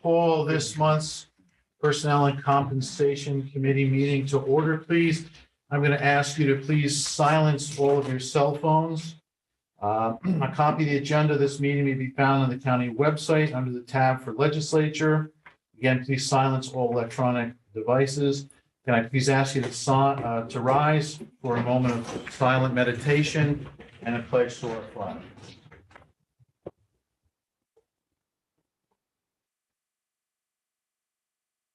call this month's Personnel and Compensation Committee meeting to order, please. I'm going to ask you to please silence all of your cell phones. A copy of the agenda of this meeting may be found on the county website under the tab for legislature. Again, please silence all electronic devices. Can I please ask you to rise for a moment of silent meditation and a pledge to our flag.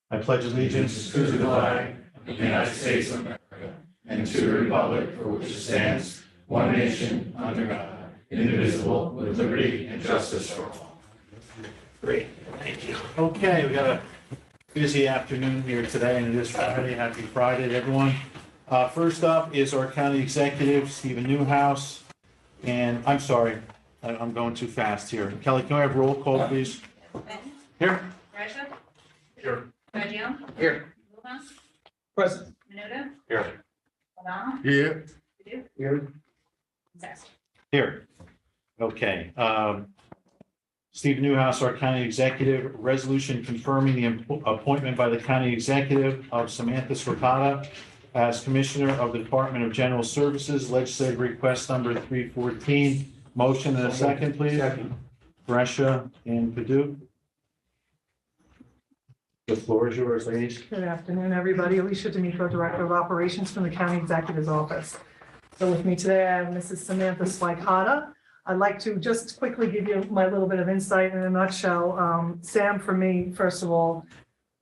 I pledge allegiance to the flag of the United States of America and to the republic for which it stands, one nation, under God, indivisible, with liberty and justice for all. Great, thank you. Okay, we got a busy afternoon here today, and it is Friday. Happy Friday to everyone. First up is our county executive, Stephen Newhouse. And I'm sorry, I'm going too fast here. Kelly, can I have roll call, please? Here. Rasha? Here. Fagion? Here. Wilhelm? Present. Menuda? Here. O'Donnell? Here. Paduk? Here. Sexton? Here. Okay. Steve Newhouse, our county executive, resolution confirming the appointment by the county executive of Samantha Swakata as Commissioner of the Department of General Services, legislative request number 314. Motion and a second, please. Second. Brescia and Paduk. The floor is yours, ladies. Good afternoon, everybody. Alicia D'Amico, Director of Operations from the County Executive's Office. So with me today, I have Mrs. Samantha Swakata. I'd like to just quickly give you my little bit of insight in a nutshell. Sam, for me, first of all,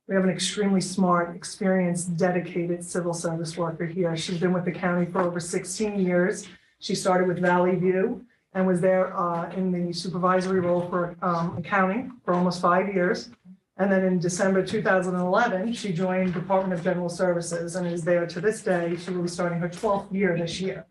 we have an extremely smart, experienced, dedicated civil service worker here. She's been with the county for over 16 years. She started with Valley View and was there in the supervisory role for accounting for almost 5 years. And then in December 2011, she joined Department of General Services and is there to this day. She will be starting her 12th year this year.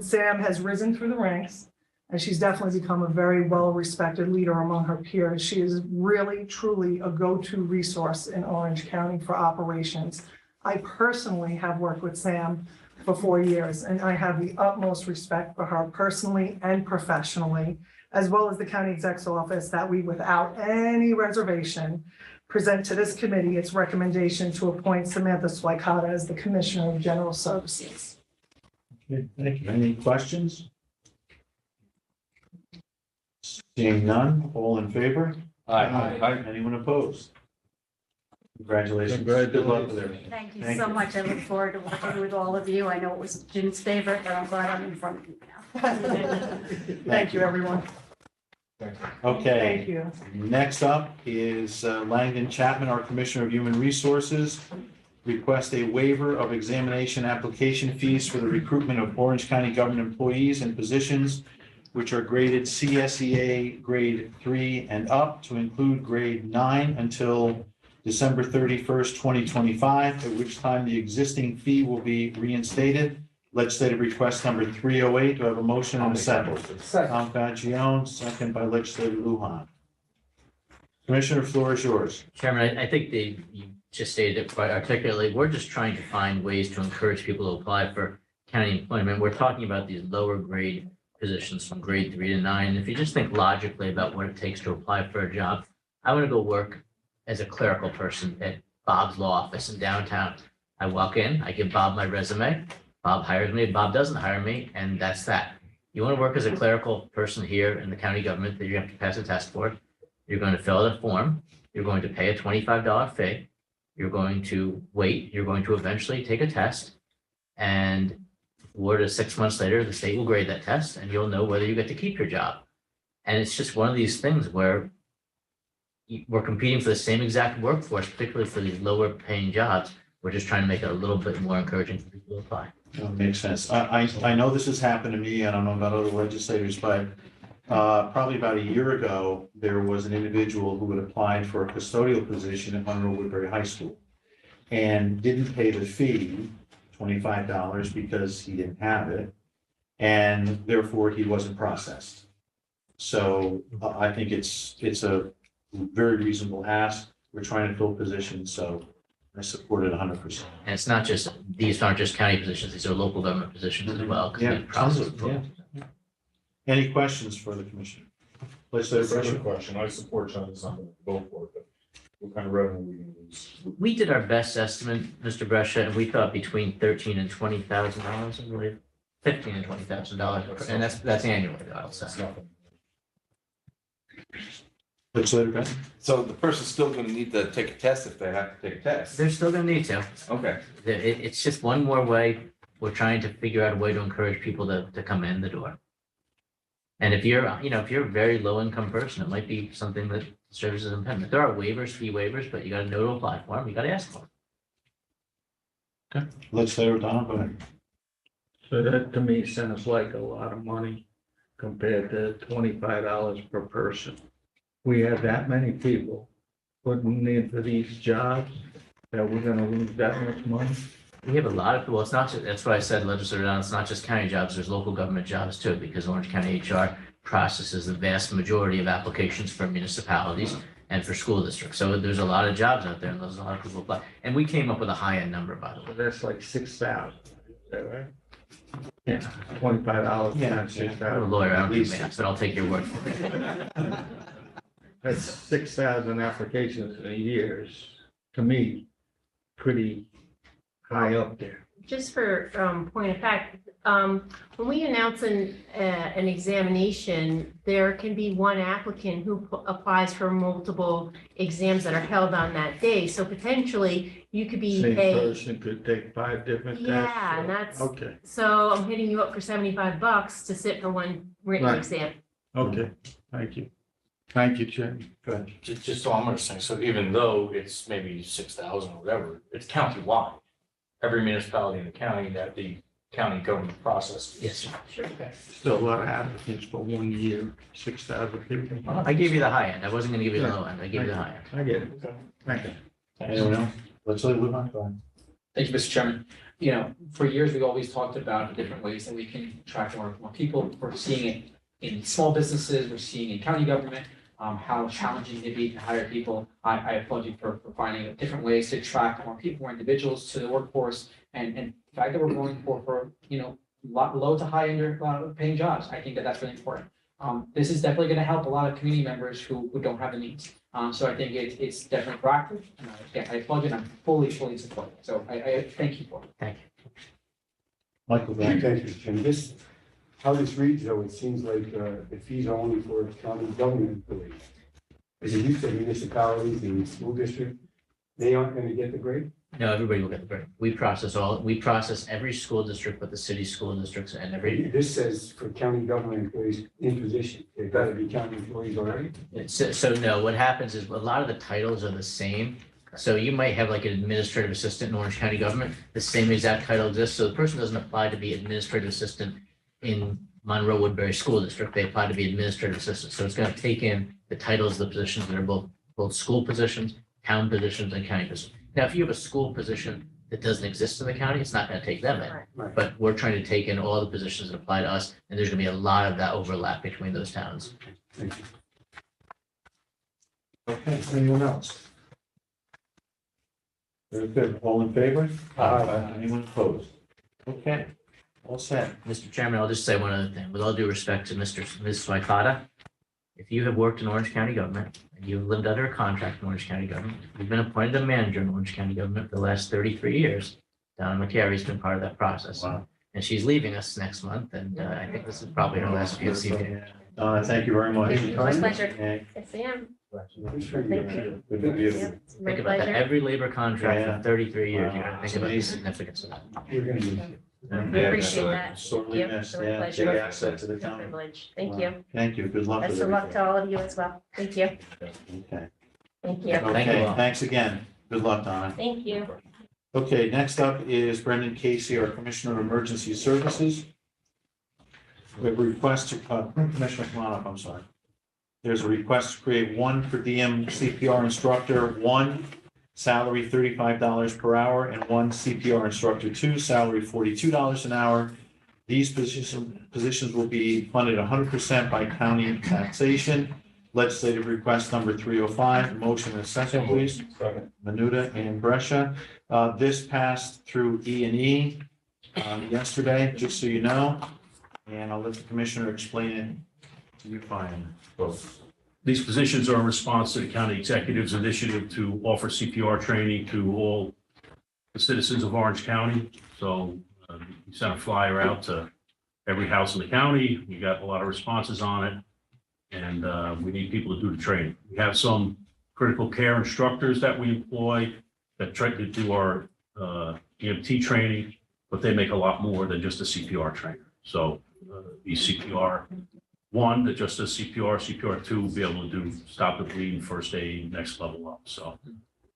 Sam has risen through the ranks, and she's definitely become a very well-respected leader among her peers. She is really, truly a go-to resource in Orange County for operations. I personally have worked with Sam for 4 years, and I have the utmost respect for her personally and professionally, as well as the county exec's office, that we, without any reservation, present to this committee its recommendation to appoint Samantha Swakata as the Commissioner of General Services. Okay, thank you. Any questions? Seeing none, all in favor? Aye. Anyone opposed? Congratulations. Good luck with everything. Thank you Thank so you. much. I look forward to working with all of you. I know it was Jim's favorite, but I'm glad I'm in front of you now. Thank you, everyone. Okay. Thank you. Next up is Langdon Chapman, our Commissioner of Human Resources. Request a waiver of examination application fees for the recruitment of Orange County government employees and positions which are graded CSEA grade 3 and up, to include grade 9 until December 31st, 2025, at which time the existing fee will be reinstated. Legislative request number 308. Do I have a motion and a second? Tom Fagione, second by Legislator Lujan. Commissioner, floor is yours. Chairman, I think you just stated it quite articulately. We're just trying to find ways to encourage people to apply for county employment. We're talking about these lower grade positions from grade 3 to 9. If you just think logically about what it takes to apply for a job, I want to go work as a clerical person at Bob's law office in downtown. I walk in, I give Bob my resume. Bob hires me, Bob doesn't hire me, and that's that. You want to work as a clerical person here in the county government that you have to pass a test for. You're going to fill out a form. You're going to pay a $25 fee. You're going to wait. You're going to eventually take a test. And 4 to 6 months later, the state will grade that test and you'll know whether you get to keep your job. And it's just one of these things where we're competing for the same exact workforce, particularly for these lower paying jobs. We're just trying to make it a little bit more encouraging for people to apply. That makes sense. I know this has happened to me. I don't know about other legislators, but probably about a year ago, there was an individual who had applied for a custodial position at Monroe Woodbury High School and didn't pay the fee, $25, because he didn't have it, and therefore he wasn't processed. So I think it's a very reasonable ask. We're trying to fill positions, so I support it 100%. And it's not just, these aren't just county positions, these are local government positions as well. 'cause we Yeah, process tons of- yeah. Any questions for the commissioner? Legislator That's a Brescia. question. I support John Design, go for it, but what kind of revenue are we gonna lose? We did our best estimate, Mr. Brescia, and we thought between $13,000 and $20,000, I believe. $15,000 and $20,000, and that's annually, I'll say. It's nothing. Legislator Benson. So the person's still gonna need to take a test if they have to take a test. They're still gonna need to. Okay. It's just one more way. We're trying to figure out a way to encourage people to come in the door. And if you're, if you're a very low income person, it might be something that serves as an impediment. There are waivers, fee waivers, but you gotta know to apply for them. You gotta ask for them. Legislator O'Donnell, go ahead. So that to me sounds like a lot of money compared to $25 per person. We have that many people putting in for these jobs that we're gonna lose that much money. We have a lot of, well, it's not just, that's why I said legislator, it's not just county jobs, there's local government jobs too, because Orange County HR processes the vast majority of applications for municipalities and for school districts. So there's a lot of jobs out there and there's a lot of people apply. And we came up with a high-end number, by the way. So that's like 6,000, is that right? Yeah, $25 Yeah, times yeah. I'm a 6,000. lawyer, I don't do Least. math, but I'll take your word for it. That's 6,000 applications in a year is, to me, pretty high up there. Just for point of fact, when we announce an examination, there can be one applicant who applies for multiple exams that are held on that day. So potentially you could be Same a, person could take 5 different tests. yeah, and that's, Okay, so I'm hitting you up for $75 to sit for one written Right. exam. okay, thank you. Thank you, Jim. Go ahead. Just so I'm understanding, so even though it's maybe 6,000 or whatever, it's countywide. Every municipality in the county that the county government process. Yes, sir. Still a lot of applicants for 1 year, 6,000 people. I gave you the high end. I wasn't gonna give you the low end. I gave you the high end. I get it. Thank you. Anyone else? Legislator Levon, go ahead. Thank you, Mr. Chairman. For years, we've always talked about the different ways that we can attract more people. We're seeing it in small businesses, we're seeing in county government, how challenging it be to hire people. I applaud you for finding different ways to attract more people, more individuals to the workforce. And the fact that we're going for low to high end paying jobs, I think that's really important. This is definitely going to help a lot of community members who don't have the means. So I think it's definitely proactive. And again, I applaud you and I'm fully supportive. So I thank you for it. Thank you. Michael, go ahead. Thank you, Jim. How this reads, though, it seems like the fees are only for county government employees. As you said, municipalities and school district, they aren't going to get the grade? No, everybody will get the break. We process every school district, but the city school districts and every, This says for county government employees in position, they've got to be county employees already? so no, what happens is a lot of the titles are the same. So you might have like an administrative assistant in Orange County government, the same exact title exists. So the person doesn't apply to be administrative assistant in Monroe Woodbury School District. They apply to be administrative assistant. So it's going to take in the titles of the positions that are both school positions, town positions, and county positions. Now, if you have a school position that doesn't exist in the county, it's not going to take them in. Right. But we're trying to take in all the positions that apply to us, and there's going to be a lot of that overlap between those towns. Thank you. Okay, anyone else? Very good. All in favor? Anyone opposed? Okay, all set. Mr. Chairman, I'll just say one other thing. With all due respect to Ms. Swikata, if you have worked in Orange County government and you've lived under a contract in Orange County government, you've been appointed a manager in Orange County government for the last 33 years. Donna McCary's been part of that process. Wow. And she's leaving us next month, and I think this is probably her last PLC meeting. Donna, thank you very much. Thank you. My pleasure. Okay. Yes, I am. Thank you. Good to be Yep, it's my Think about that. pleasure. Every labor contract Yeah. for 33 years, you Wow. gotta think about the significance of that. We're going to use it. We appreciate that. Sorely Yep, missed, it's my yeah, pleasure. big asset to the It's a county. privilege. Thank Wow. you. Thank you, good luck with Best of luck to everything. all of you as well. Thank you. Okay, Thank you. Thank you okay, all. thanks again. Good luck, Donna. Thank you. Okay, next up is Brendan Casey, our Commissioner of Emergency Services. We have a request to, Commissioner, come on up, I'm sorry. There's a request to create one per diem CPR instructor, one salary $35 per hour, and one CPR instructor, two salary $42 an hour. These positions will be funded 100% by county taxation. Legislative request number 305, motion and second, please. Second. Menuda and Brescia. This passed through E&E yesterday, just so you know, and I'll let the commissioner explain it You find both. These positions are in response to the county executive's initiative to offer CPR training to all the citizens of Orange County. So we sent a flyer out to every house in the county. We got a lot of responses on it. And we need people to do the training. We have some critical care instructors that we employ that try to do our EMT training, but they make a lot more than just a CPR trainer. So the CPR 1 that just does CPR, CPR 2 will be able to do stop the bleeding, first aid, next level up. So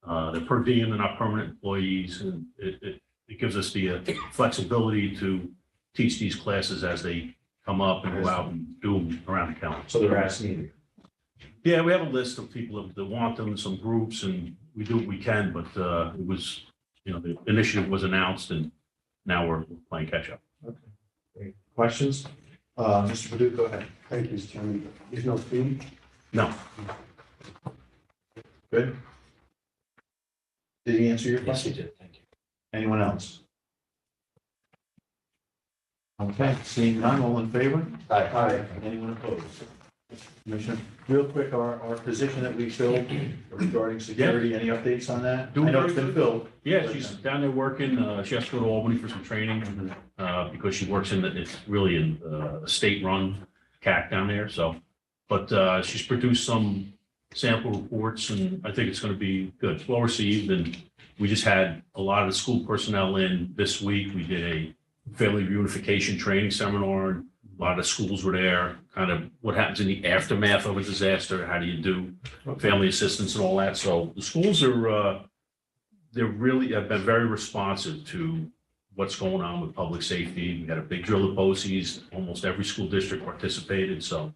they're per diem, they're not permanent employees, and it gives us the flexibility to teach these classes as they come up and go out and do them around the county. So they're as needed. Yeah, we have a list of people that want them, some groups, and we do what we can, but it was, the initiative was announced and now we're playing catch up. Great. Questions? Mr. Padu, go ahead. Thank you, Mr. Chairman. There's no fee? No. Good. Did he answer your Yes, question? you did. Thank you. Anyone else? Okay, seeing none, all in favor? Aye. Anyone opposed? Commissioner, real quick, our position that we filled regarding security, any updates on that? I know it's been filled. Yeah, she's down there working. She has to go to Albany for some training because she works it's really in a state-run CAC down there. So, but she's produced some sample reports and I think it's going to be good. It's well received, and we just had a lot of the school personnel in this week. We did a family reunification training seminar. A lot of schools were there, kind of what happens in the aftermath of a disaster. How do you do family assistance and all that? So the schools are, they really have been very responsive to what's going on with public safety. We had a big drill at BOCES. Almost every school district participated. So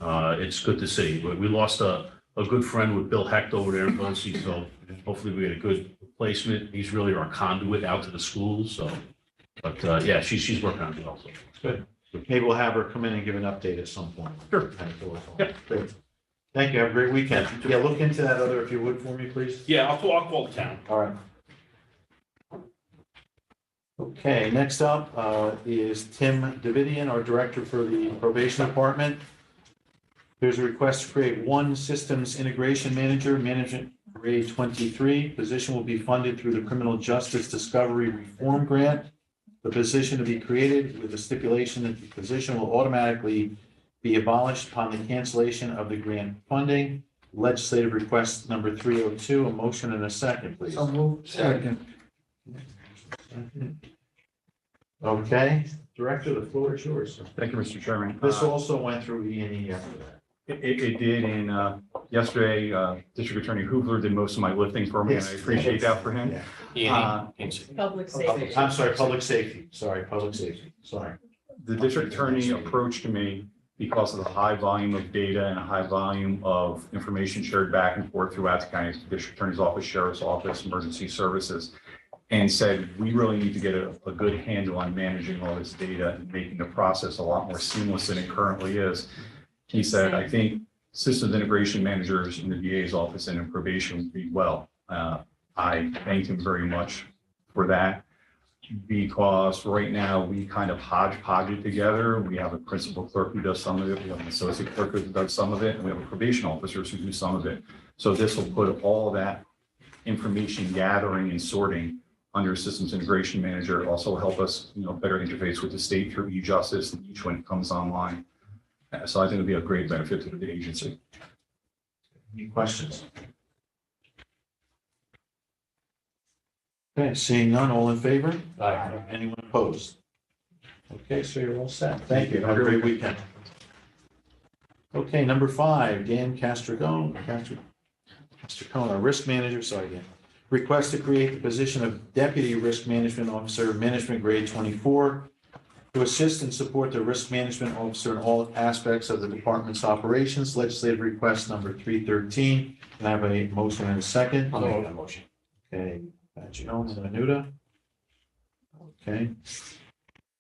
it's good to see. But we lost a good friend with Bill Hecht over there in BOCES. So hopefully we get a good replacement. He's really our conduit out to the schools. So, but yeah, she's working on it also. Good. Maybe we'll have her come in and give an update at some point. Sure. Yep. Great. Thank you. Have a great weekend. Yeah, look into that other, if you would, for me, please. Yeah, I'll call the town. All right. Okay, next up is Tim Davidian, our director for the probation department. There's a request to create one systems integration manager, management grade 23. Position will be funded through the Criminal Justice Discovery Reform Grant. The position to be created with the stipulation that the position will automatically be abolished upon the cancellation of the grant funding. Legislative request number 302, a motion and a second, please. So moved. Second. Okay, Director, the floor is yours. Thank you, Mr. Chairman. This also went through E&E after that. It did, and yesterday, District Attorney Hoovler did most of my lifting for me, and I appreciate that for him. Public safety. I'm sorry, public safety. Sorry, public safety. Sorry. The district attorney approached me because of the high volume of data and a high volume of information shared back and forth throughout the county, district attorney's office, sheriff's office, emergency services, and said, we really need to get a good handle on managing all this data and making the process a lot more seamless than it currently is. He said, I think systems integration managers in the DA's office and in probation would be well. I thanked him very much for that, because right now we kind of hodgepodge it together. We have a principal clerk who does some of it. We have an associate clerk who does some of it. And we have probation officers who do some of it. So this will put all that information gathering and sorting under systems integration manager. It also help us, better interface with the state through e-justice and each when it comes online. So I think it'll be a great benefit to the agency. Any questions? Okay, seeing none, all in favor? Aye. Anyone opposed? Okay, so you're all set. Thank you. Have a great weekend. Okay, number 5, Dan Castricone, our risk manager, sorry, Dan. Request to create the position of Deputy Risk Management Officer, Management Grade 24, to assist and support the risk management officer in all aspects of the department's operations. Legislative request number 313. Can I have a motion and a second? I'll make that motion. Okay, Jones and Anuda. Okay.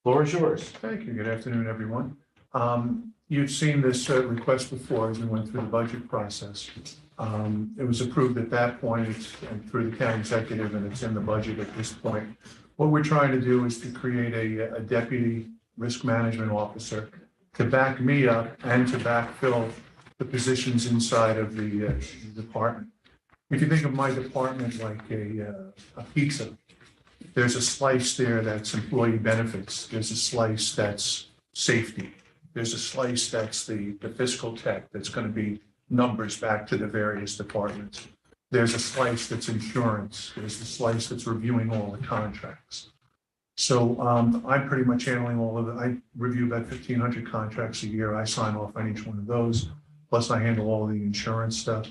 Floor is yours. Thank you. Good afternoon, everyone. You've seen this request before as we went through the budget process. It was approved at that point and through the county executive, and it's in the budget at this point. What we're trying to do is to create a deputy risk management officer to back me up and to backfill the positions inside of the department. If you think of my department like a pizza, there's a slice there that's employee benefits. There's a slice that's safety. There's a slice that's the fiscal tech that's going to be numbers back to the various departments. There's a slice that's insurance. There's the slice that's reviewing all the contracts. So I'm pretty much handling all of it. I review about 1,500 contracts a year. I sign off on each one of those. Plus I handle all of the insurance stuff.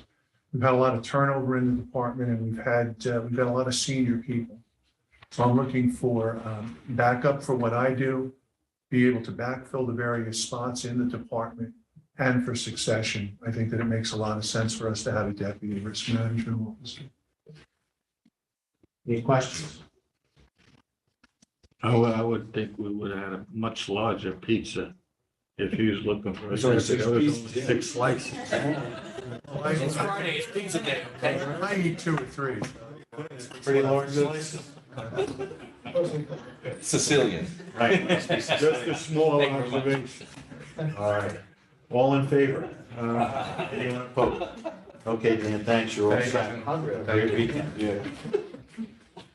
We've had a lot of turnover in the department, and we've got a lot of senior people. So I'm looking for backup for what I do, be able to backfill the various spots in the department, and for succession. I think that it makes a lot of sense for us to have a deputy risk management officer. Any questions? I would think we would have had a much larger pizza if he was looking for. There's only six There was pieces, only yeah. 6 slices. It's Friday, it's pizza day, okay? I eat 2 or 3. Pretty large slices? Sicilian. Right. Just a small observation. All right. All in favor? Anyone opposed? Okay, Dan, thanks. You're all set. Great weekend. Yeah.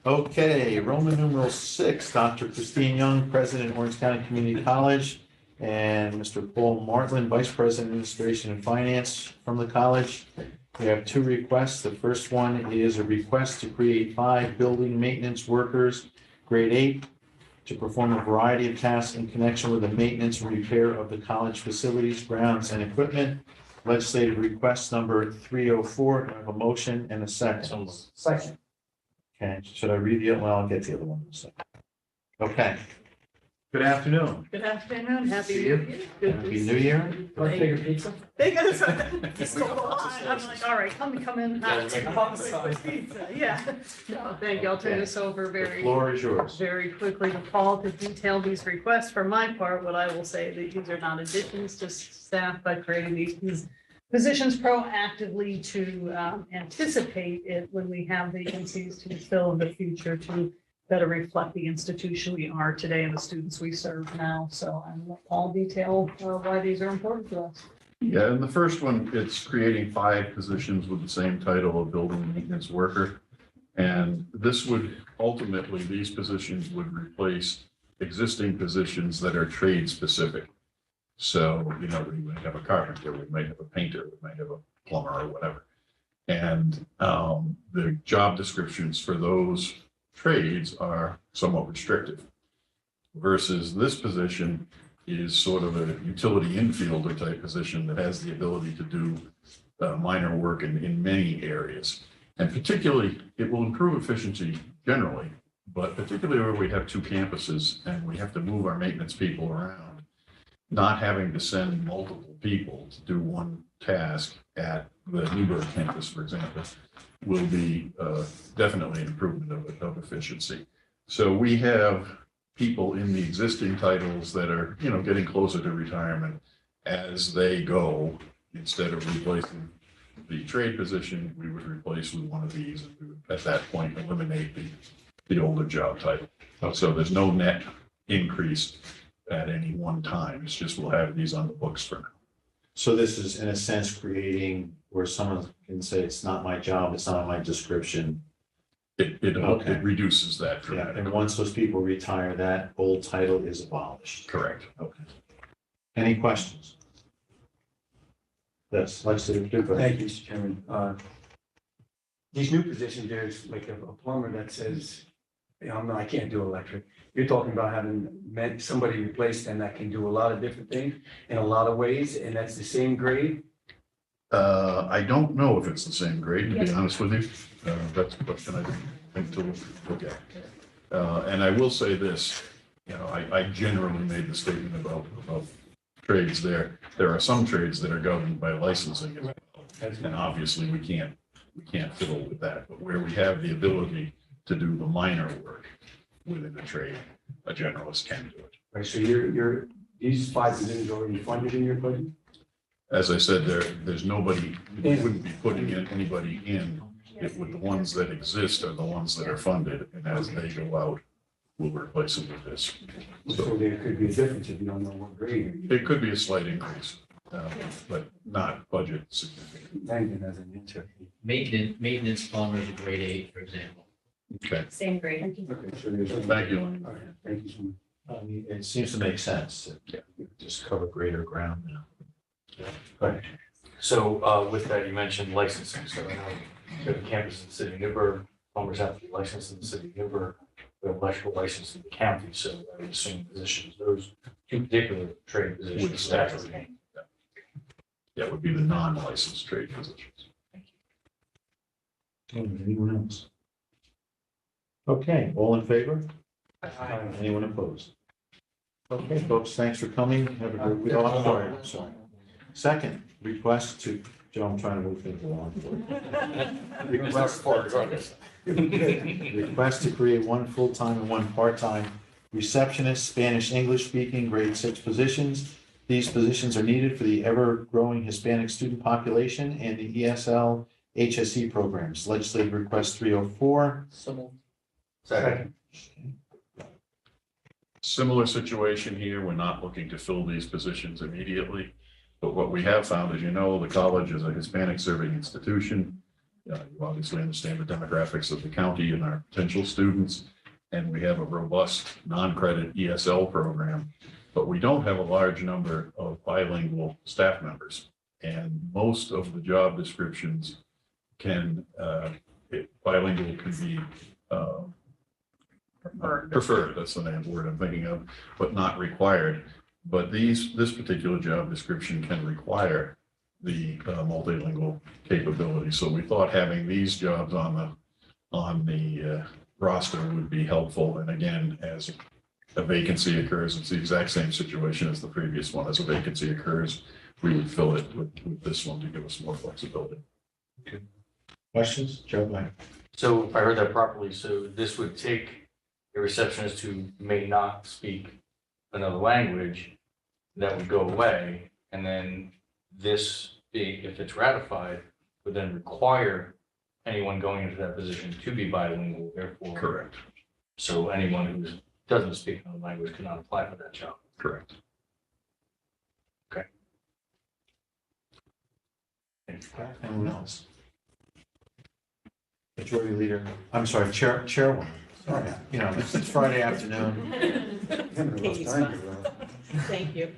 Okay, Roman numeral 6, Dr. Christine Young, President, Orange County Community College, and Mr. Paul Martland, Vice President, Administration and Finance from the college. We have 2 requests. The first one is a request to create 5 building maintenance workers, grade 8, to perform a variety of tasks in connection with the maintenance and repair of the college facilities, grounds, and equipment. Legislative request number 304. Do I have a motion and a second? Second. Okay, should I read the, well, I'll get the other one in a second. Okay. Good afternoon. Good afternoon, happy See New you. Year. Good to Happy see New Year. Want bigger pizza? They got it's so hot. I'm like, all right, come in. Yeah. No, thank you. I'll turn this over The very, floor is yours. very quickly to Paul to detail these requests. For my part, what I will say that these are not additions to staff, but creating these positions proactively to anticipate it when we have vacancies to fill in the future to better reflect the institution we are today and the students we serve now. So I'm let Paul detail why these are important to us. Yeah, and the first one, it's creating 5 positions with the same title of building maintenance worker. And this would ultimately, these positions would replace existing positions that are trade specific. So, we might have a carpenter, we might have a painter, we might have a plumber or whatever. And the job descriptions for those trades are somewhat restrictive. Versus this position is sort of a utility infielder type position that has the ability to do minor work in many areas. And particularly, it will improve efficiency generally, but particularly where we have 2 campuses and we have to move our maintenance people around. Not having to send multiple people to do one task at the Newburgh campus, for example, will be definitely an improvement of efficiency. So we have people in the existing titles that are, getting closer to retirement as they go. Instead of replacing the trade position, we would replace with one of these, and we would, at that point, eliminate the older job title. So there's no net increase at any one time. It's just we'll have these on the books for now. So this is in a sense creating where someone can say, it's not my job, it's not on my description. It reduces that. Yeah, and once those people retire, that old title is abolished. Correct. Okay. Any questions? Yes, Legislator Duca. Thank you, Mr. Chairman. These new positions, there's like a plumber that says, no, I can't do electric. You're talking about having somebody replace them that can do a lot of different things in a lot of ways, and that's the same grade? I don't know if it's the same grade, to be honest with you. That's a question I think to look at. And I will say this, I generally made the statement about trades there. There are some trades that are governed by licensing as well. And obviously we can't fiddle with that, but where we have the ability to do the minor work within the trade, a generalist can do it. Right, so these 5 positions are already funded in your budget? As I said, there's nobody, we wouldn't be putting anybody in. If with the ones that exist are the ones that are funded, and as they go out, we'll replace it with this. So there could be a difference if you don't know what grade. It could be a slight increase, but not budget significant. Langdon has an answer. Maintenance plumber is a grade 8, for example. Okay, Same grade. Okay, so there's. thank you. All right, thank you so much. I mean, it seems to make sense to just cover greater ground now. Go ahead. So with that, you mentioned licensing. So I know we have a campus in the city of Newburgh, plumbers have to be licensed in the city of Newburgh. We have electrical license in the county, so I would assume positions, those two particular trade Would positions. staff remain. That would be the non-licensed trade positions. Anyone else? Okay, all in favor? Anyone opposed? Okay, folks, thanks for coming. Have a good week. Oh, I'm sorry. Second, request to, Joe, I'm trying to move things along. Request to create one full-time and one part-time receptionist, Spanish, English-speaking, grade 6 positions. These positions are needed for the ever-growing Hispanic student population and the ESL HSE programs. Legislative request 304. So moved. Second. Similar situation here. We're not looking to fill these positions immediately. But what we have found, as you know, the college is a Hispanic serving institution. You obviously understand the demographics of the county and our potential students. And we have a robust non-credit ESL program, but we don't have a large number of bilingual staff members. And most of the job descriptions bilingual can be preferred, that's the name word I'm thinking of, but not required. But this particular job description can require the multilingual capability. So we thought having these jobs on the roster would be helpful. And again, as a vacancy occurs, it's the exact same situation as the previous one. As a vacancy occurs, we would fill it with this one to give us more flexibility. Okay. Questions? Joe, go ahead. So if I heard that properly, so this would take a receptionist who may not speak another language, that would go away, and then this, if it's ratified, would then require anyone going into that position to be bilingual, therefore. Correct. So anyone who doesn't speak another language cannot apply for that job. Correct. Okay. Anyone else? Majority Leader, I'm sorry, Chairwoman. Sorry, it's Friday afternoon. Thank you.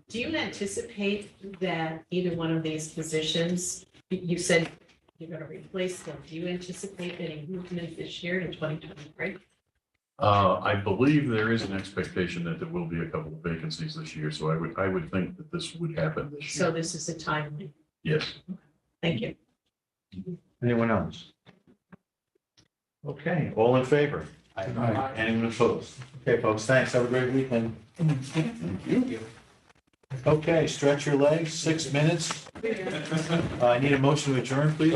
Do you anticipate that either one of these positions, you said you're going to replace them, do you anticipate any movement this year in 2023? I believe there is an expectation that there will be a couple of vacancies this year, so I would think that this would happen this year. So this is a timely. Yes. Thank you. Anyone else? Okay, all in favor? Aye. Anyone opposed? Okay, folks, thanks. Have a great weekend. Thank you. Okay, stretch your legs, 6 minutes. I need a motion to adjourn, please.